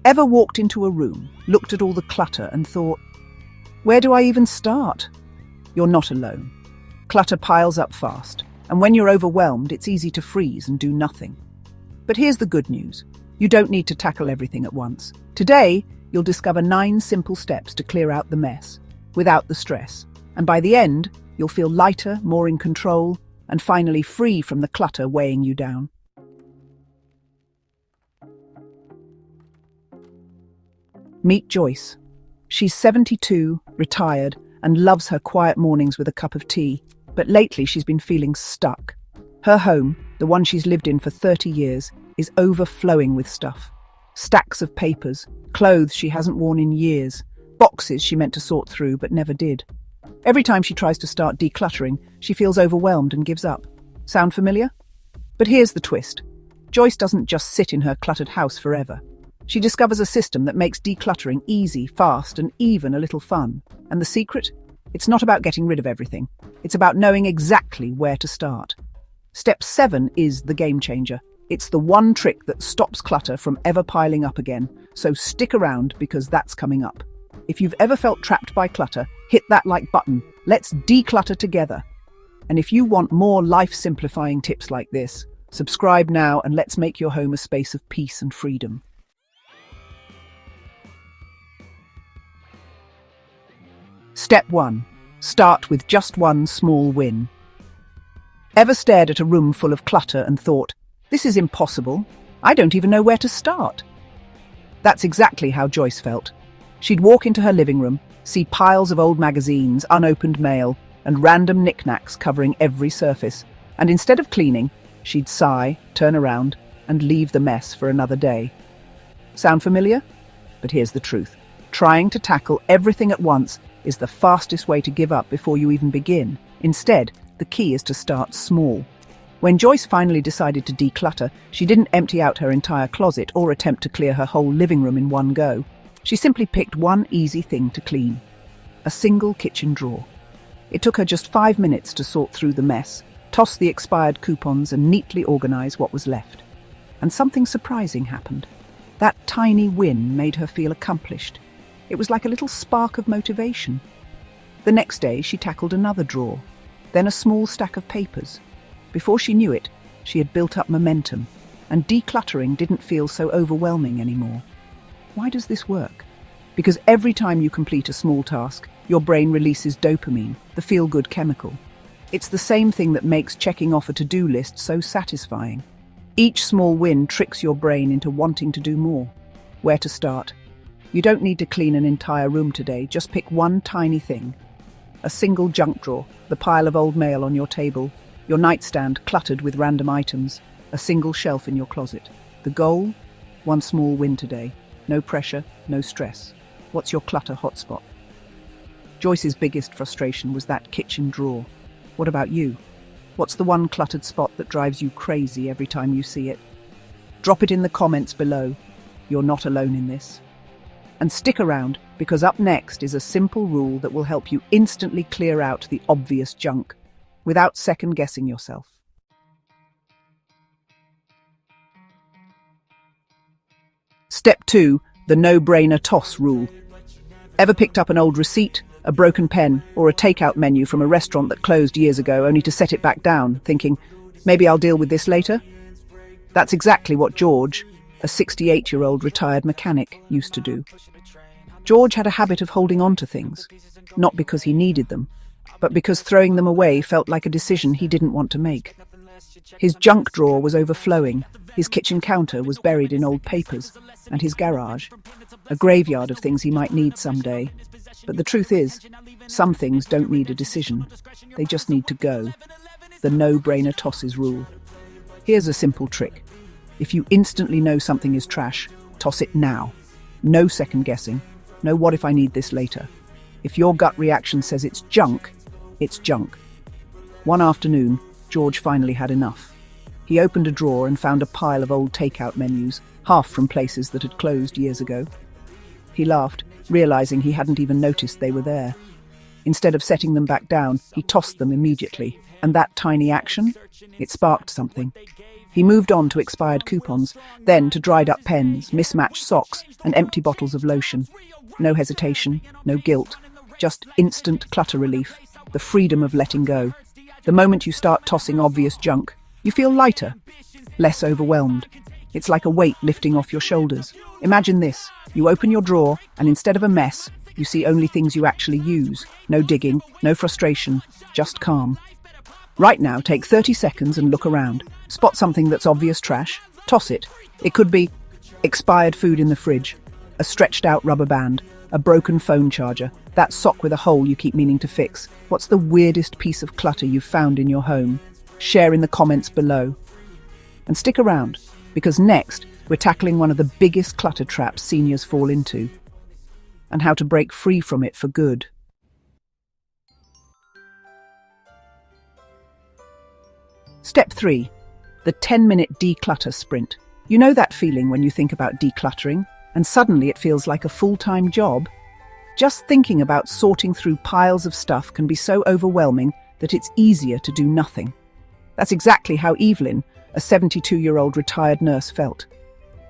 Ever walked into a room, looked at all the clutter and thought, where do I even start? You're not alone. Clutter piles up fast, and when you're overwhelmed, it's easy to freeze and do nothing. But here's the good news. You don't need to tackle everything at once. Today, you'll discover 9 simple steps to clear out the mess, without the stress. And by the end, you'll feel lighter, more in control, and finally free from the clutter weighing you down. Meet Joyce. She's 72, retired, and loves her quiet mornings with a cup of tea. But lately she's been feeling stuck. Her home, the one she's lived in for 30 years, is overflowing with stuff. Stacks of papers, clothes she hasn't worn in years, boxes she meant to sort through but never did. Every time she tries to start decluttering, she feels overwhelmed and gives up. Sound familiar? But here's the twist. Joyce doesn't just sit in her cluttered house forever. She discovers a system that makes decluttering easy, fast, and even a little fun. And the secret? It's not about getting rid of everything. It's about knowing exactly where to start. Step 7 is the game changer. It's the one trick that stops clutter from ever piling up again. So stick around because that's coming up. If you've ever felt trapped by clutter, hit that like button. Let's declutter together. And if you want more life-simplifying tips like this, subscribe now and let's make your home a space of peace and freedom. Step 1. Start with just one small win. Ever stared at a room full of clutter and thought, this is impossible, I don't even know where to start? That's exactly how Joyce felt. She'd walk into her living room, see piles of old magazines, unopened mail, and random knickknacks covering every surface, and instead of cleaning, she'd sigh, turn around, and leave the mess for another day. Sound familiar? But here's the truth. Trying to tackle everything at once is the fastest way to give up before you even begin. Instead, the key is to start small. When Joyce finally decided to declutter, she didn't empty out her entire closet or attempt to clear her whole living room in one go. She simply picked one easy thing to clean: a single kitchen drawer. It took her just 5 minutes to sort through the mess, toss the expired coupons, and neatly organize what was left. And something surprising happened. That tiny win made her feel accomplished. It was like a little spark of motivation. The next day, she tackled another drawer, then a small stack of papers. Before she knew it, she had built up momentum, and decluttering didn't feel so overwhelming anymore. Why does this work? Because every time you complete a small task, your brain releases dopamine, the feel-good chemical. It's the same thing that makes checking off a to-do list so satisfying. Each small win tricks your brain into wanting to do more. Where to start? You don't need to clean an entire room today, just pick one tiny thing. A single junk drawer, the pile of old mail on your table, your nightstand cluttered with random items, a single shelf in your closet. The goal? One small win today. No pressure, no stress. What's your clutter hotspot? Joyce's biggest frustration was that kitchen drawer. What about you? What's the one cluttered spot that drives you crazy every time you see it? Drop it in the comments below. You're not alone in this. And stick around, because up next is a simple rule that will help you instantly clear out the obvious junk, without second-guessing yourself. Step 2, the no-brainer toss rule. Ever picked up an old receipt, a broken pen, or a takeout menu from a restaurant that closed years ago only to set it back down, thinking, maybe I'll deal with this later? That's exactly what George, a 68-year-old retired mechanic, used to do. George had a habit of holding on to things, not because he needed them, but because throwing them away felt like a decision he didn't want to make. His junk drawer was overflowing, his kitchen counter was buried in old papers, and his garage, a graveyard of things he might need someday. But the truth is, some things don't need a decision, they just need to go. The no-brainer tosses rule. Here's a simple trick. If you instantly know something is trash, toss it now. No second guessing. No what if I need this later. If your gut reaction says it's junk, it's junk. One afternoon, George finally had enough. He opened a drawer and found a pile of old takeout menus, half from places that had closed years ago. He laughed, realizing he hadn't even noticed they were there. Instead of setting them back down, he tossed them immediately, And that tiny action? It sparked something. He moved on to expired coupons, then to dried-up pens, mismatched socks, and empty bottles of lotion. No hesitation, no guilt, just instant clutter relief, the freedom of letting go. The moment you start tossing obvious junk, you feel lighter, less overwhelmed. It's like a weight lifting off your shoulders. Imagine this. You open your drawer, and instead of a mess, you see only things you actually use. No digging, no frustration, just calm. Right now, take 30 seconds and look around. Spot something that's obvious trash, toss it. It could be expired food in the fridge, a stretched out rubber band, a broken phone charger, that sock with a hole you keep meaning to fix. What's the weirdest piece of clutter you've found in your home? Share in the comments below. And stick around, because next, we're tackling one of the biggest clutter traps seniors fall into, and how to break free from it for good. Step 3. The 10-minute declutter sprint. You know that feeling when you think about decluttering, and suddenly it feels like a full-time job? Just thinking about sorting through piles of stuff can be so overwhelming that it's easier to do nothing. That's exactly how Evelyn, a 72-year-old retired nurse, felt.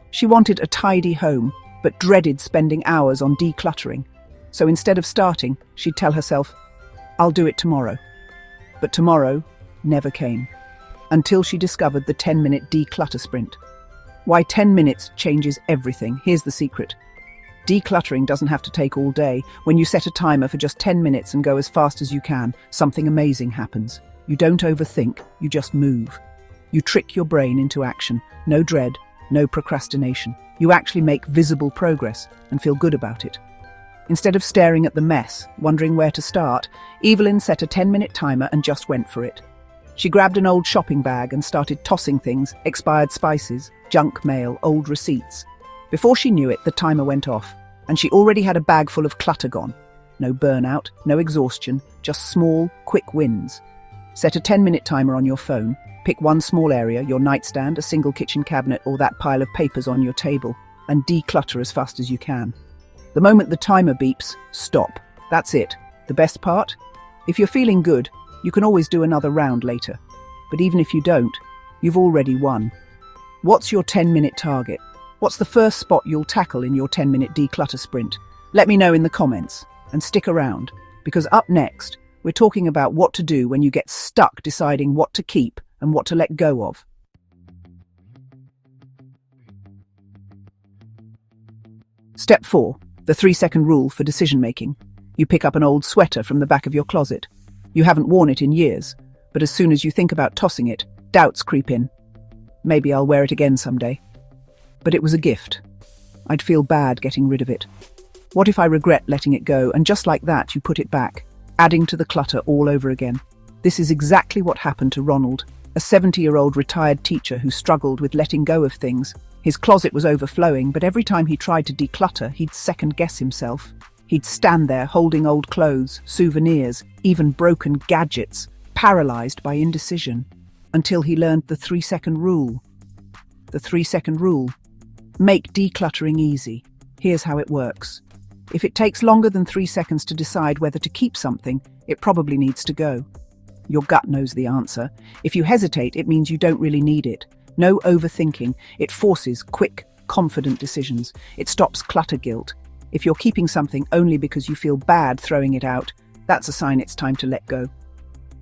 She wanted a tidy home, but dreaded spending hours on decluttering. So instead of starting, she'd tell herself, "I'll do it tomorrow." But tomorrow never came, until she discovered the 10-minute declutter sprint. Why 10 minutes changes everything. Here's the secret. Decluttering doesn't have to take all day. When you set a timer for just 10 minutes and go as fast as you can, something amazing happens. You don't overthink, you just move. You trick your brain into action. No dread, no procrastination. You actually make visible progress and feel good about it. Instead of staring at the mess, wondering where to start, Evelyn set a 10-minute timer and just went for it. She grabbed an old shopping bag and started tossing things, expired spices, junk mail, old receipts. Before she knew it, the timer went off, and she already had a bag full of clutter gone. No burnout, no exhaustion, just small, quick wins. Set a 10-minute timer on your phone. Pick one small area, your nightstand, a single kitchen cabinet, or that pile of papers on your table, and declutter as fast as you can. The moment the timer beeps, stop. That's it. The best part? If you're feeling good, you can always do another round later. But even if you don't, you've already won. What's your 10-minute target? What's the first spot you'll tackle in your 10-minute declutter sprint? Let me know in the comments, and stick around, because up next, we're talking about what to do when you get stuck deciding what to keep and what to let go of. Step 4. The 3-second rule for decision-making. You pick up an old sweater from the back of your closet. You haven't worn it in years, but as soon as you think about tossing it, doubts creep in. Maybe I'll wear it again someday. But it was a gift. I'd feel bad getting rid of it. What if I regret letting it go, and just like that you put it back, adding to the clutter all over again? This is exactly what happened to Ronald, a 70-year-old retired teacher who struggled with letting go of things. His closet was overflowing, but every time he tried to declutter, he'd second-guess himself. He'd stand there holding old clothes, souvenirs, even broken gadgets, paralyzed by indecision, until he learned the 3-second rule. The 3-second rule. Make decluttering easy. Here's how it works. If it takes longer than 3 seconds to decide whether to keep something, it probably needs to go. Your gut knows the answer. If you hesitate, it means you don't really need it. No overthinking. It forces quick, confident decisions. It stops clutter guilt. If you're keeping something only because you feel bad throwing it out, that's a sign it's time to let go.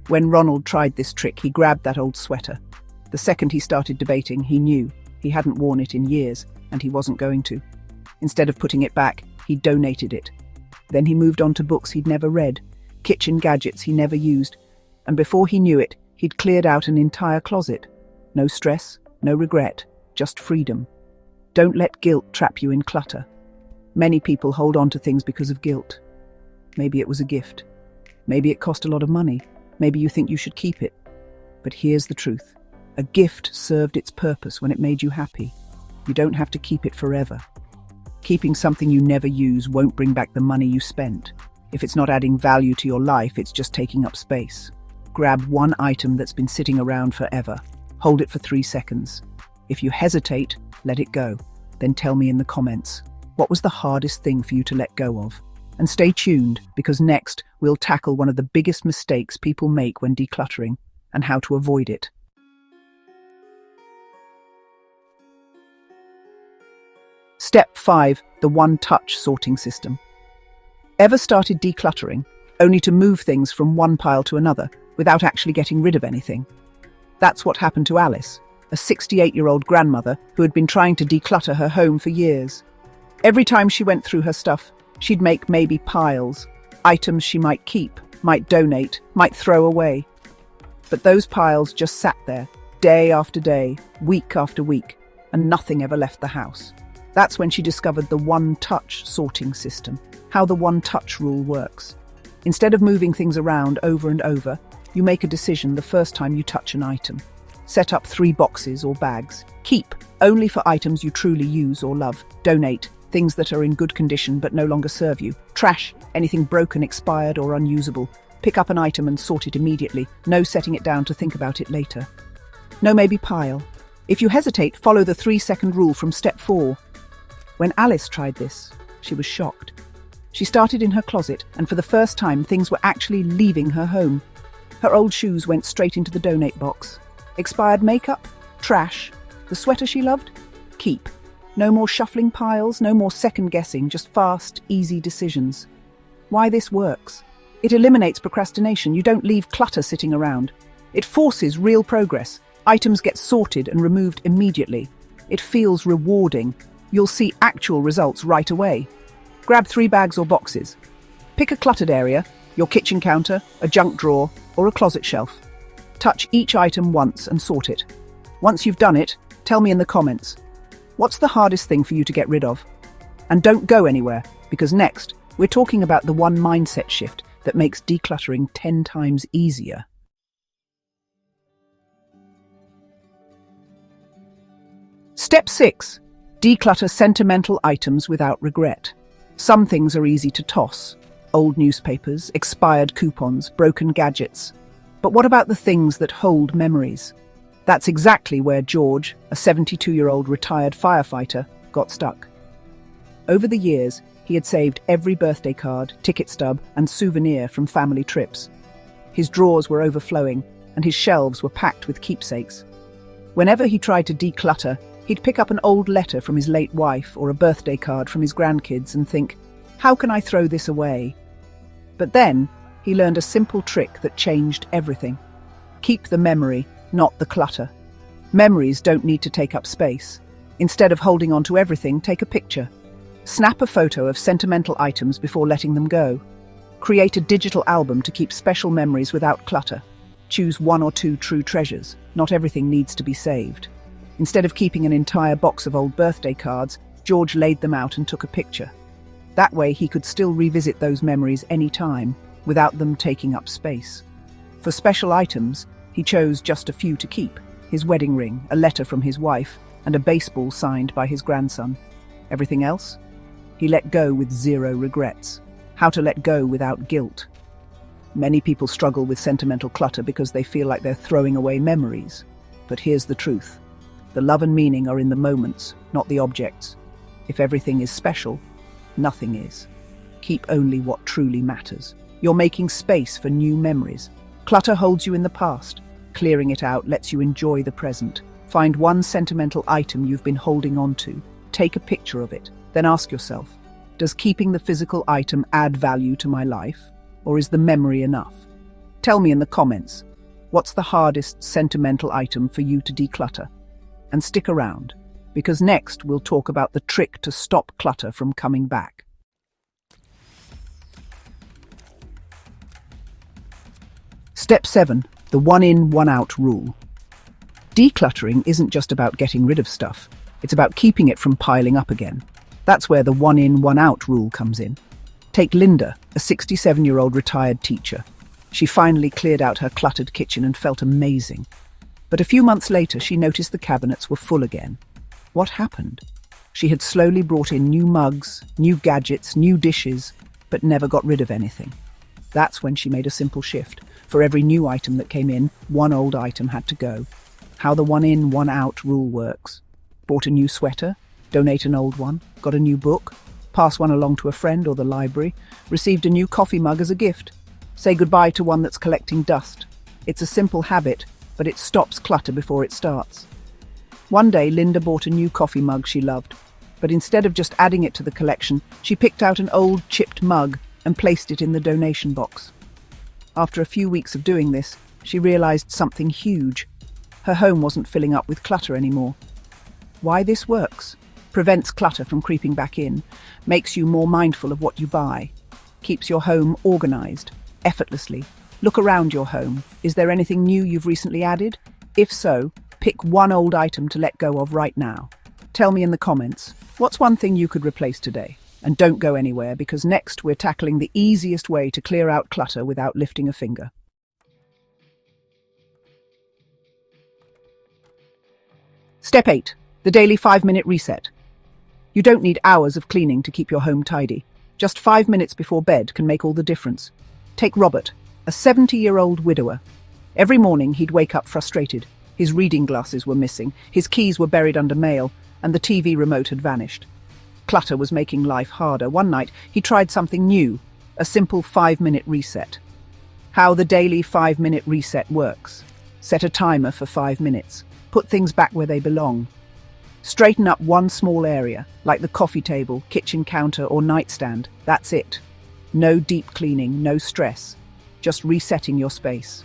When Ronald tried this trick, he grabbed that old sweater. The second he started debating, he knew he hadn't worn it in years, and he wasn't going to. Instead of putting it back, he donated it. Then he moved on to books he'd never read, kitchen gadgets he never used, and before he knew it, he'd cleared out an entire closet. No stress, no regret, just freedom. Don't let guilt trap you in clutter. Many people hold on to things because of guilt. Maybe it was a gift. Maybe it cost a lot of money. Maybe you think you should keep it. But here's the truth. A gift served its purpose when it made you happy. You don't have to keep it forever. Keeping something you never use won't bring back the money you spent. If it's not adding value to your life, it's just taking up space. Grab one item that's been sitting around forever. Hold it for 3 seconds. If you hesitate, let it go. Then tell me in the comments, what was the hardest thing for you to let go of? And stay tuned, because next we'll tackle one of the biggest mistakes people make when decluttering. and how to avoid it. Step 5. The one-touch sorting system. Ever started decluttering, only to move things from one pile to another without actually getting rid of anything? That's what happened to Alice, a 68-year-old grandmother who had been trying to declutter her home for years. Every time she went through her stuff, she'd make maybe piles, items she might keep, might donate, might throw away. But those piles just sat there, day after day, week after week, and nothing ever left the house. That's when she discovered the one-touch sorting system, how the one-touch rule works. Instead of moving things around over and over, you make a decision the first time you touch an item. Set up 3 boxes or bags. Keep, only for items you truly use or love. Donate, things that are in good condition but no longer serve you. Trash, anything broken, expired or unusable. Pick up an item and sort it immediately. No setting it down to think about it later. No maybe pile. If you hesitate, follow the 3-second rule from step 4. When Alice tried this, she was shocked. She started in her closet, and for the first time, things were actually leaving her home. Her old shoes went straight into the donate box. Expired makeup? Trash. The sweater she loved? Keep. No more shuffling piles, no more second-guessing, just fast, easy decisions. Why this works? It eliminates procrastination. You don't leave clutter sitting around. It forces real progress. Items get sorted and removed immediately. It feels rewarding. You'll see actual results right away. Grab 3 bags or boxes. Pick a cluttered area, your kitchen counter, a junk drawer, or a closet shelf. Touch each item once and sort it. Once you've done it, tell me in the comments. What's the hardest thing for you to get rid of? And don't go anywhere, because next, we're talking about the one mindset shift that makes decluttering 10 times easier. Step 6. Declutter sentimental items without regret. Some things are easy to toss. Old newspapers, expired coupons, broken gadgets. But what about the things that hold memories? That's exactly where George, a 72-year-old retired firefighter, got stuck. Over the years, he had saved every birthday card, ticket stub, and souvenir from family trips. His drawers were overflowing, and his shelves were packed with keepsakes. Whenever he tried to declutter, he'd pick up an old letter from his late wife or a birthday card from his grandkids and think, how can I throw this away? But then, he learned a simple trick that changed everything. Keep the memory, not the clutter. Memories don't need to take up space. Instead of holding on to everything, take a picture. Snap a photo of sentimental items before letting them go. Create a digital album to keep special memories without clutter. Choose 1 or 2 true treasures. Not everything needs to be saved. Instead of keeping an entire box of old birthday cards, George laid them out and took a picture. That way he could still revisit those memories any time, without them taking up space. For special items, he chose just a few to keep: his wedding ring, a letter from his wife, and a baseball signed by his grandson. Everything else? He let go with 0 regrets. How to let go without guilt. Many people struggle with sentimental clutter because they feel like they're throwing away memories. But here's the truth. The love and meaning are in the moments, not the objects. If everything is special, nothing is. Keep only what truly matters. You're making space for new memories. Clutter holds you in the past. Clearing it out lets you enjoy the present. Find one sentimental item you've been holding on to. Take a picture of it. Then ask yourself, does keeping the physical item add value to my life? Or is the memory enough? Tell me in the comments, what's the hardest sentimental item for you to declutter? And stick around, because next we'll talk about the trick to stop clutter from coming back. Step 7. The one-in, one-out rule. Decluttering isn't just about getting rid of stuff. It's about keeping it from piling up again. That's where the one-in, one-out rule comes in. Take Linda, a 67-year-old retired teacher. She finally cleared out her cluttered kitchen and felt amazing. But a few months later, she noticed the cabinets were full again. What happened? She had slowly brought in new mugs, new gadgets, new dishes, but never got rid of anything. That's when she made a simple shift. For every new item that came in, one old item had to go. How the one-in, one-out rule works. Bought a new sweater, donate an old one, got a new book, pass one along to a friend or the library, received a new coffee mug as a gift, say goodbye to one that's collecting dust. It's a simple habit, but it stops clutter before it starts. One day, Linda bought a new coffee mug she loved, but instead of just adding it to the collection, she picked out an old chipped mug and placed it in the donation box. After a few weeks of doing this, she realized something huge. Her home wasn't filling up with clutter anymore. Why this works? Prevents clutter from creeping back in, makes you more mindful of what you buy, keeps your home organized, effortlessly. Look around your home. Is there anything new you've recently added? If so, pick one old item to let go of right now. Tell me in the comments, what's one thing you could replace today? And don't go anywhere, because next we're tackling the easiest way to clear out clutter without lifting a finger. Step 8. The daily 5-minute reset. You don't need hours of cleaning to keep your home tidy. Just 5 minutes before bed can make all the difference. Take Robert, a 70-year-old widower. Every morning he'd wake up frustrated. His reading glasses were missing, his keys were buried under mail, and the TV remote had vanished. Clutter was making life harder. One night, he tried something new, a simple 5-minute reset. How the daily 5-minute reset works. Set a timer for 5 minutes. Put things back where they belong. Straighten up one small area, like the coffee table, kitchen counter, or nightstand. That's it. No deep cleaning, no stress. Just resetting your space.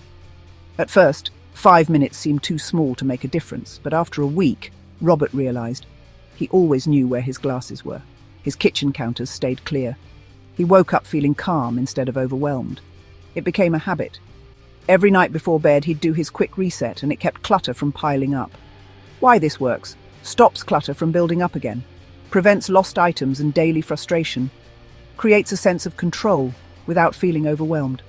At first, 5 minutes seemed too small to make a difference, but after a week, Robert realized he always knew where his glasses were. His kitchen counters stayed clear. He woke up feeling calm instead of overwhelmed. It became a habit. Every night before bed, he'd do his quick reset, and it kept clutter from piling up. Why this works? Stops clutter from building up again. Prevents lost items and daily frustration. Creates a sense of control without feeling overwhelmed.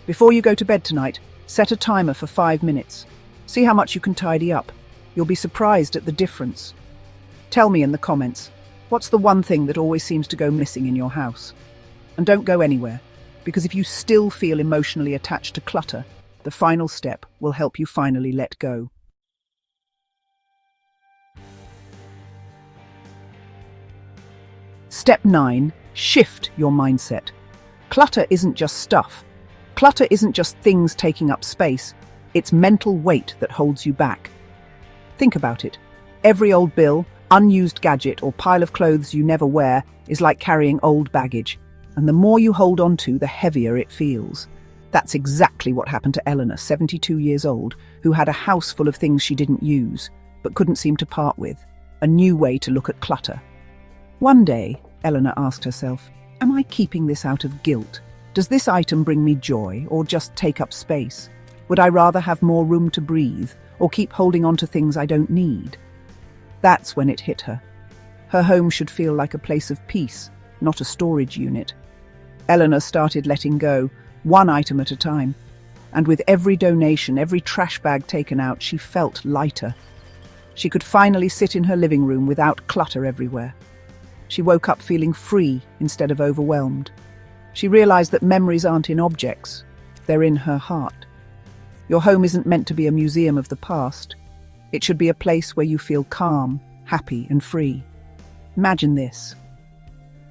Before you go to bed tonight, set a timer for 5 minutes. See how much you can tidy up. You'll be surprised at the difference. Tell me in the comments, what's the one thing that always seems to go missing in your house? And don't go anywhere, because if you still feel emotionally attached to clutter, the final step will help you finally let go. Step 9. Shift your mindset. Clutter isn't just stuff. Clutter isn't just things taking up space. It's mental weight that holds you back. Think about it. Every old bill, unused gadget, or pile of clothes you never wear is like carrying old baggage. And the more you hold on to, the heavier it feels. That's exactly what happened to Eleanor, 72 years old, who had a house full of things she didn't use, but couldn't seem to part with. A new way to look at clutter. One day, Eleanor asked herself, am I keeping this out of guilt? Does this item bring me joy, or just take up space? Would I rather have more room to breathe, or keep holding on to things I don't need? That's when it hit her. Her home should feel like a place of peace, not a storage unit. Eleanor started letting go, one item at a time. And with every donation, every trash bag taken out, she felt lighter. She could finally sit in her living room without clutter everywhere. She woke up feeling free instead of overwhelmed. She realized that memories aren't in objects, they're in her heart. Your home isn't meant to be a museum of the past. It should be a place where you feel calm, happy, and free. Imagine this.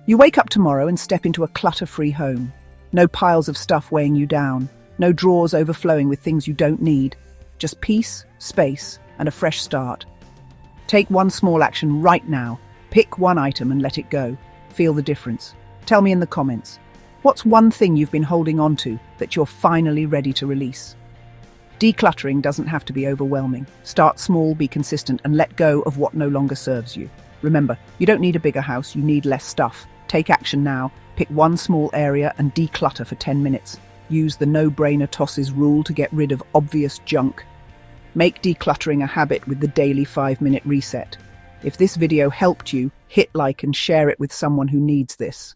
You wake up tomorrow and step into a clutter-free home. No piles of stuff weighing you down, no drawers overflowing with things you don't need. Just peace, space, and a fresh start. Take one small action right now. Pick one item and let it go. Feel the difference. Tell me in the comments, what's one thing you've been holding on to that you're finally ready to release? Decluttering doesn't have to be overwhelming. Start small, be consistent, and let go of what no longer serves you. Remember, you don't need a bigger house, you need less stuff. Take action now. Pick one small area and declutter for 10 minutes. Use the no-brainer tosses rule to get rid of obvious junk. Make decluttering a habit with the daily 5-minute reset. If this video helped you, hit like and share it with someone who needs this.